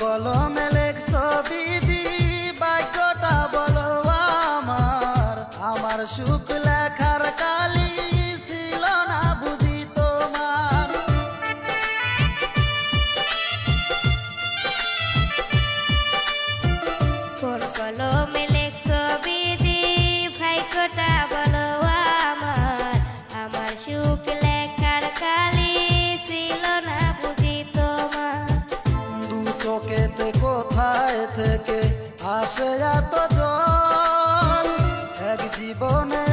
কলমে লেখছো বিধি বাক্যটা বলো আমার। আমার সুখ লেখার কালি ছিল না বুঝি তোমার। কোন কলমে লেখছো বিধি ভাগ্যটা বলো আমার। আমার সুখ লেখার কালি ছিল না বুঝি তোমার। দু চোখেতে কোথায় থেকে আসে এত জল, এক জীবনে